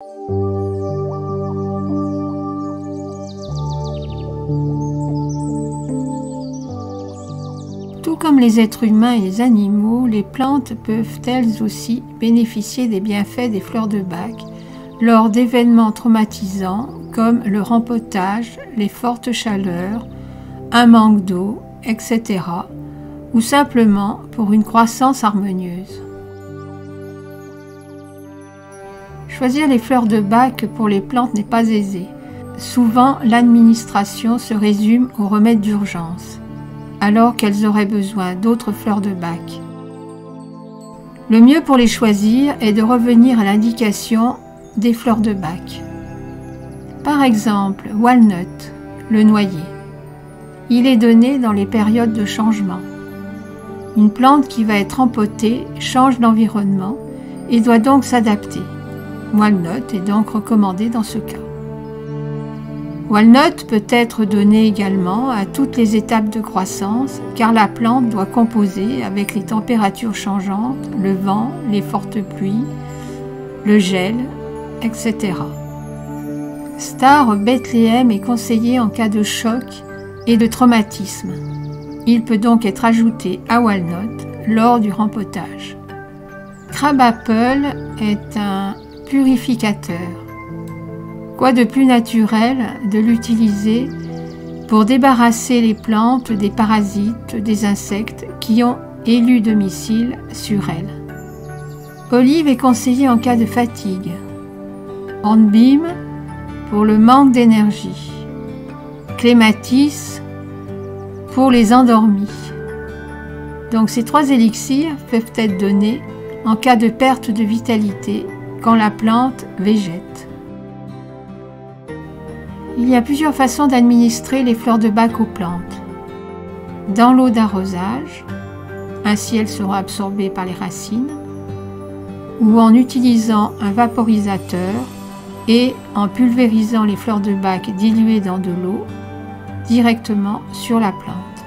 Tout comme les êtres humains et les animaux, les plantes peuvent elles aussi bénéficier des bienfaits des fleurs de bac lors d'événements traumatisants comme le rempotage, les fortes chaleurs, un manque d'eau, etc. ou simplement pour une croissance harmonieuse. Choisir les fleurs de bac pour les plantes n'est pas aisé. Souvent, l'administration se résume aux remèdes d'urgence, alors qu'elles auraient besoin d'autres fleurs de bac. Le mieux pour les choisir est de revenir à l'indication des fleurs de bac. Par exemple, walnut, le noyer. Il est donné dans les périodes de changement. Une plante qui va être empotée change d'environnement et doit donc s'adapter. Walnut est donc recommandé dans ce cas. Walnut peut être donné également à toutes les étapes de croissance car la plante doit composer avec les températures changeantes, le vent, les fortes pluies, le gel, etc. Star Bethléem est conseillé en cas de choc et de traumatisme. Il peut donc être ajouté à walnut lors du rempotage. Crabapple est un purificateur. Quoi de plus naturel de l'utiliser pour débarrasser les plantes des parasites, des insectes qui ont élu domicile sur elles. Olive est conseillée en cas de fatigue. Hornbeam pour le manque d'énergie. Clématis pour les endormis. Donc ces 3 élixirs peuvent être donnés en cas de perte de vitalité quand la plante végète. Il y a plusieurs façons d'administrer les fleurs de bac aux plantes. Dans l'eau d'arrosage, ainsi elles seront absorbées par les racines, ou en utilisant un vaporisateur et en pulvérisant les fleurs de bac diluées dans de l'eau directement sur la plante.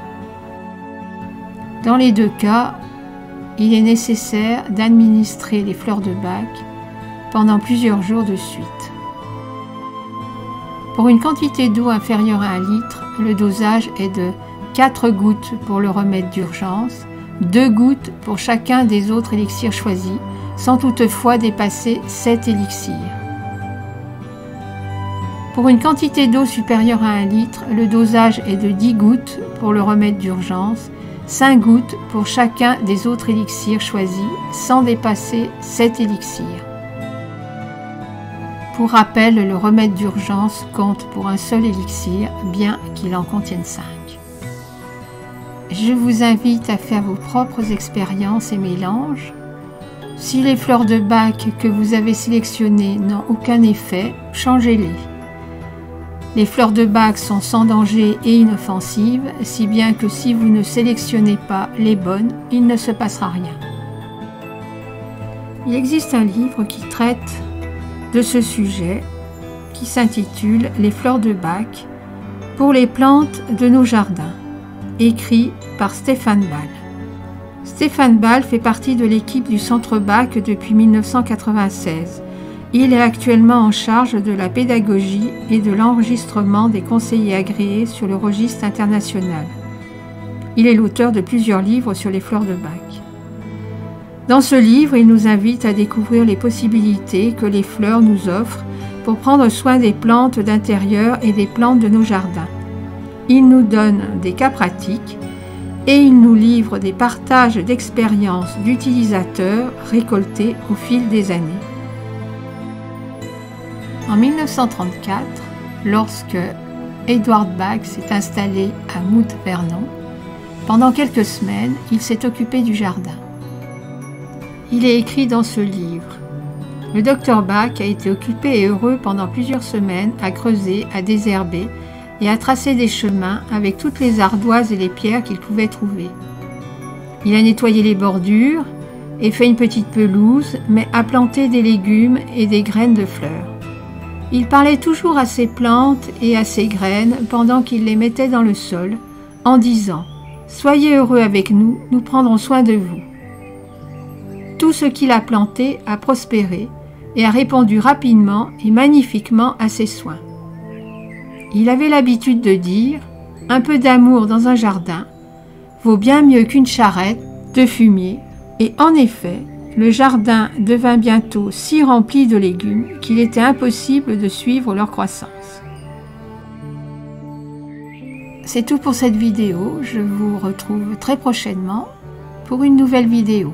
Dans les 2 cas, il est nécessaire d'administrer les fleurs de bac pendant plusieurs jours de suite. Pour une quantité d'eau inférieure à 1 litre, le dosage est de 4 gouttes pour le remède d'urgence, 2 gouttes pour chacun des autres élixirs choisis, sans toutefois dépasser 7 élixirs. Pour une quantité d'eau supérieure à 1 litre, le dosage est de 10 gouttes pour le remède d'urgence, 5 gouttes pour chacun des autres élixirs choisis, sans dépasser 7 élixirs. Pour rappel, le remède d'urgence compte pour un seul élixir, bien qu'il en contienne 5. Je vous invite à faire vos propres expériences et mélanges. Si les fleurs de bac que vous avez sélectionnées n'ont aucun effet, changez-les. Les fleurs de bac sont sans danger et inoffensives, si bien que si vous ne sélectionnez pas les bonnes, il ne se passera rien. Il existe un livre qui traite de ce sujet, qui s'intitule « Les fleurs de bac pour les plantes de nos jardins », écrit par Stéphane Ball. Stéphane Ball fait partie de l'équipe du Centre Bac depuis 1996. Il est actuellement en charge de la pédagogie et de l'enregistrement des conseillers agréés sur le registre international. Il est l'auteur de plusieurs livres sur les fleurs de bac. Dans ce livre, il nous invite à découvrir les possibilités que les fleurs nous offrent pour prendre soin des plantes d'intérieur et des plantes de nos jardins. Il nous donne des cas pratiques et il nous livre des partages d'expériences d'utilisateurs récoltés au fil des années. En 1934, lorsque Edward Bach s'est installé à Mount Vernon, pendant quelques semaines, il s'est occupé du jardin. Il est écrit dans ce livre. Le docteur Bach a été occupé et heureux pendant plusieurs semaines à creuser, à désherber et à tracer des chemins avec toutes les ardoises et les pierres qu'il pouvait trouver. Il a nettoyé les bordures et fait une petite pelouse, mais a planté des légumes et des graines de fleurs. Il parlait toujours à ses plantes et à ses graines pendant qu'il les mettait dans le sol, en disant « Soyez heureux avec nous, nous prendrons soin de vous ». Tout ce qu'il a planté a prospéré, et a répondu rapidement et magnifiquement à ses soins. Il avait l'habitude de dire « Un peu d'amour dans un jardin vaut bien mieux qu'une charrette de fumier » et en effet, le jardin devint bientôt si rempli de légumes qu'il était impossible de suivre leur croissance. C'est tout pour cette vidéo. Je vous retrouve très prochainement pour une nouvelle vidéo.